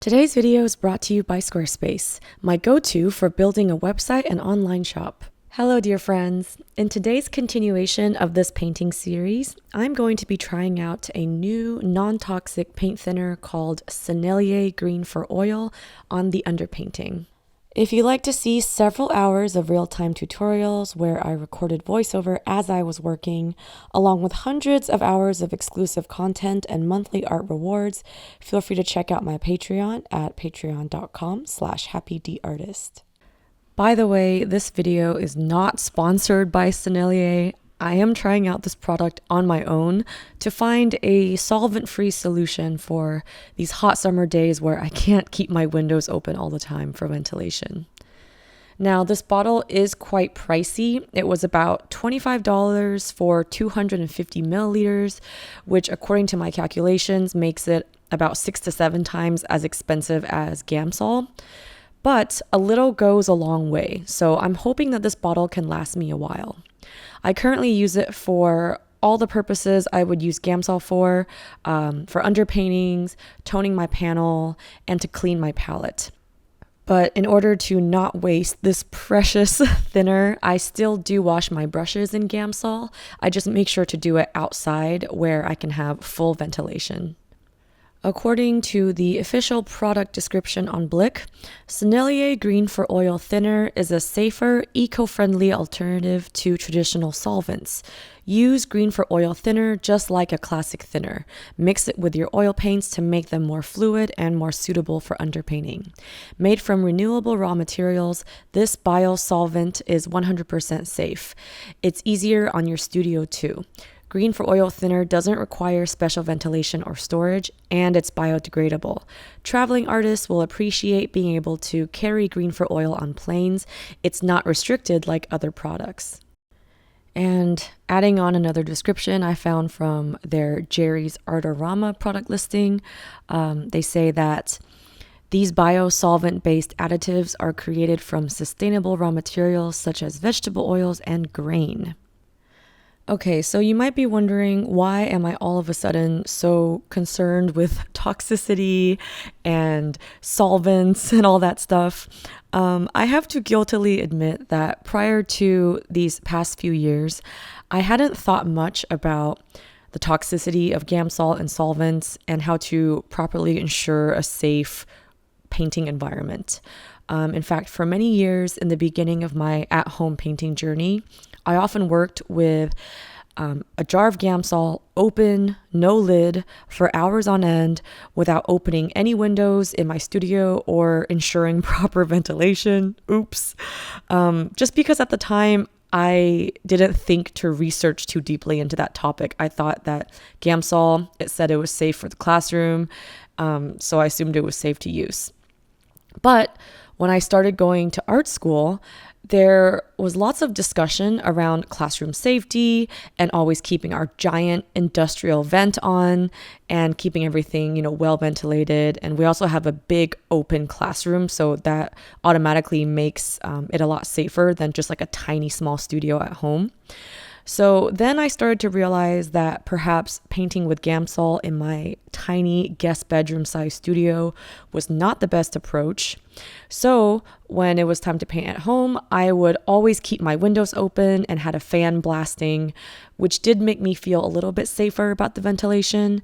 Today's video is brought to you by Squarespace, my go-to for building a website and online shop. Hello, dear friends. In today's continuation of this painting series, I'm going to be trying out a new non-toxic paint thinner called Sennelier Green for Oil on the underpainting. If you'd like to see several hours of real-time tutorials where I recorded voiceover as I was working, along with hundreds of hours of exclusive content and monthly art rewards, feel free to check out my Patreon at patreon.com/happydartist. By the way, this video is not sponsored by Sennelier. I am trying out this product on my own to find a solvent-free solution for these hot summer days where I can't keep my windows open all the time for ventilation. Now, this bottle is quite pricey. It was about $25 for 250 milliliters, which according to my calculations makes it about 6 to 7 times as expensive as Gamsol. But a little goes a long way, so I'm hoping that this bottle can last me a while. I currently use it for all the purposes I would use Gamsol for underpaintings, toning my panel, and to clean my palette. But in order to not waste this precious thinner, I still do wash my brushes in Gamsol. I just make sure to do it outside where I can have full ventilation. According to the official product description on Blick, Sennelier Green for Oil Thinner is a safer, eco-friendly alternative to traditional solvents. Use Green for Oil Thinner just like a classic thinner. Mix it with your oil paints to make them more fluid and more suitable for underpainting. Made from renewable raw materials, this biosolvent is 100% safe. It's easier on your studio too. Green for Oil Thinner doesn't require special ventilation or storage, and it's biodegradable. Traveling artists will appreciate being able to carry Green for Oil on planes. It's not restricted like other products. And adding on another description I found from their Jerry's Artorama product listing, they say that these biosolvent-based additives are created from sustainable raw materials such as vegetable oils and grain. Okay, so you might be wondering, why am I all of a sudden so concerned with toxicity and solvents and all that stuff? I have to guiltily admit that prior to these past few years, I hadn't thought much about the toxicity of Gamsol and solvents and how to properly ensure a safe painting environment. In fact, for many years in the beginning of my at-home painting journey, I often worked with a jar of Gamsol open, no lid, for hours on end without opening any windows in my studio or ensuring proper ventilation. Oops. Just because at the time I didn't think to research too deeply into that topic. I thought that Gamsol, it said it was safe for the classroom, so I assumed it was safe to use. But when I started going to art school, there was lots of discussion around classroom safety and always keeping our giant industrial vent on and keeping everything, well ventilated. And we also have a big open classroom, so that automatically makes it a lot safer than just like a tiny small studio at home. So then I started to realize that perhaps painting with Gamsol in my tiny guest bedroom size studio was not the best approach. So when it was time to paint at home, I would always keep my windows open and had a fan blasting, which did make me feel a little bit safer about the ventilation.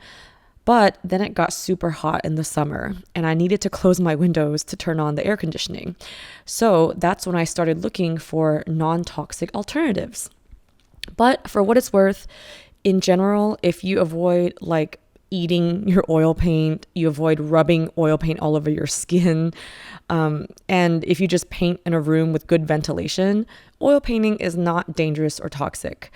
But then it got super hot in the summer and I needed to close my windows to turn on the air conditioning. So that's when I started looking for non-toxic alternatives. But for what it's worth, in general, if you avoid eating your oil paint, you avoid rubbing oil paint all over your skin, and if you just paint in a room with good ventilation, oil painting is not dangerous or toxic.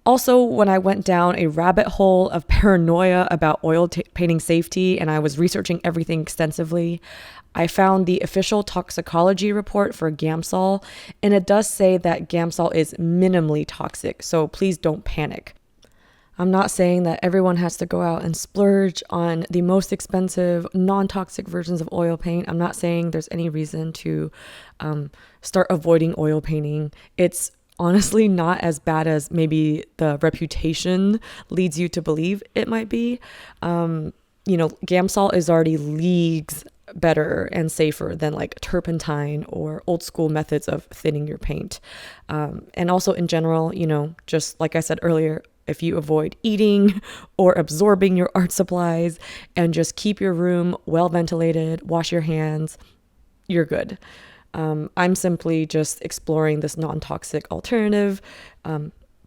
Also, when I went down a rabbit hole of paranoia about painting safety and I was researching everything extensively, I found the official toxicology report for Gamsol, and it does say that Gamsol is minimally toxic, so please don't panic. I'm not saying that everyone has to go out and splurge on the most expensive, non-toxic versions of oil paint. I'm not saying there's any reason to start avoiding oil painting. It's honestly not as bad as maybe the reputation leads you to believe it might be. Gamsol is already leagues better and safer than like turpentine or old school methods of thinning your paint. And also in general, just like I said earlier, if you avoid eating or absorbing your art supplies and just keep your room well ventilated, wash your hands, you're good. I'm simply just exploring this non-toxic alternative,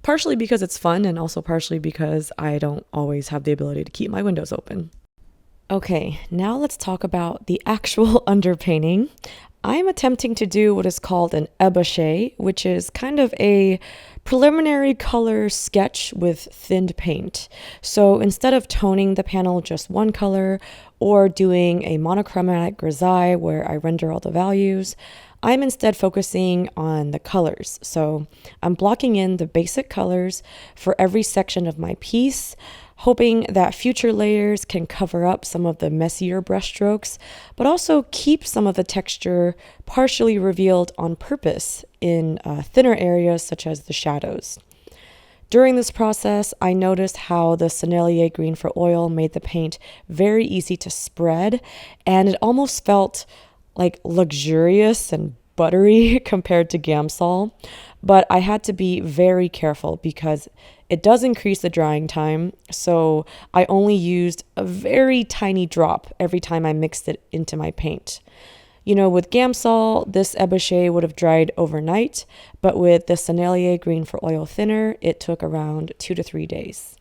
partially because it's fun and also partially because I don't always have the ability to keep my windows open. Okay, now let's talk about the actual underpainting. I'm attempting to do what is called an ébauché, which is kind of a preliminary color sketch with thinned paint. So instead of toning the panel just one color or doing a monochromatic grisaille where I render all the values, I'm instead focusing on the colors. So I'm blocking in the basic colors for every section of my piece, hoping that future layers can cover up some of the messier brushstrokes, but also keep some of the texture partially revealed on purpose in thinner areas such as the shadows. During this process, I noticed how the Sennelier Green for oil made the paint very easy to spread, and it almost felt like luxurious and buttery compared to Gamsol. But I had to be very careful because it does increase the drying time, so I only used a very tiny drop every time I mixed it into my paint. With Gamsol, this ébauché would have dried overnight, but with the Sennelier Green for oil thinner, it took around 2 to 3 days.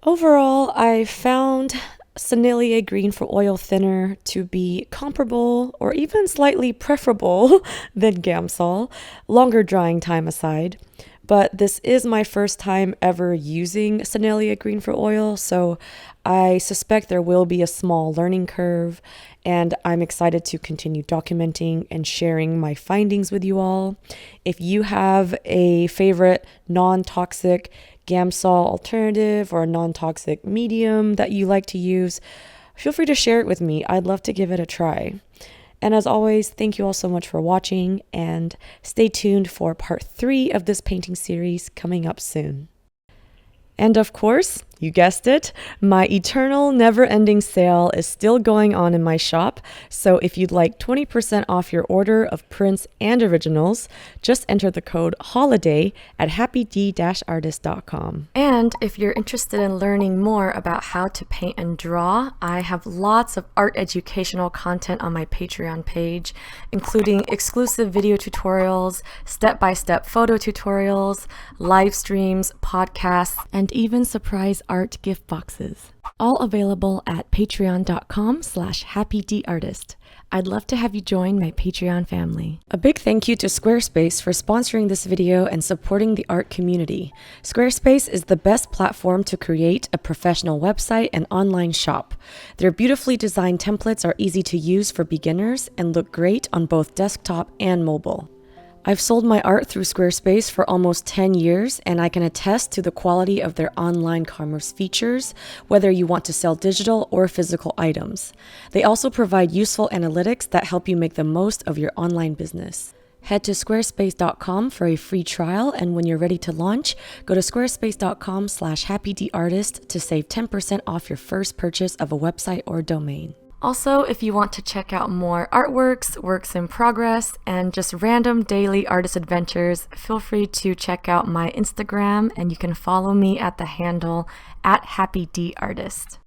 Overall, I found Sennelier Green for oil thinner to be comparable or even slightly preferable than Gamsol, longer drying time aside. But this is my first time ever using Sennelier Green for oil, so I suspect there will be a small learning curve, and I'm excited to continue documenting and sharing my findings with you all. If you have a favorite non-toxic Gamsol alternative or a non-toxic medium that you like to use, feel free to share it with me. I'd love to give it a try. And as always, thank you all so much for watching, and stay tuned for part 3 of this painting series coming up soon. And of course, you guessed it, my eternal never-ending sale is still going on in my shop, so if you'd like 20% off your order of prints and originals, just enter the code HOLIDAY at happyd-artist.com. And if you're interested in learning more about how to paint and draw, I have lots of art educational content on my Patreon page, including exclusive video tutorials, step-by-step photo tutorials, live streams, podcasts, and even surprise art gift boxes, all available at patreon.com/happydartist. I'd love to have you join my Patreon family. A big thank you to Squarespace for sponsoring this video and supporting the art community. Squarespace is the best platform to create a professional website and online shop. Their beautifully designed templates are easy to use for beginners and look great on both desktop and mobile. I've sold my art through Squarespace for almost 10 years, and I can attest to the quality of their online commerce features, whether you want to sell digital or physical items. They also provide useful analytics that help you make the most of your online business. Head to squarespace.com for a free trial, and when you're ready to launch, go to squarespace.com/happydartist to save 10% off your first purchase of a website or domain. Also, if you want to check out more artworks, works in progress, and just random daily artist adventures, feel free to check out my Instagram, and you can follow me at the handle @happydartist.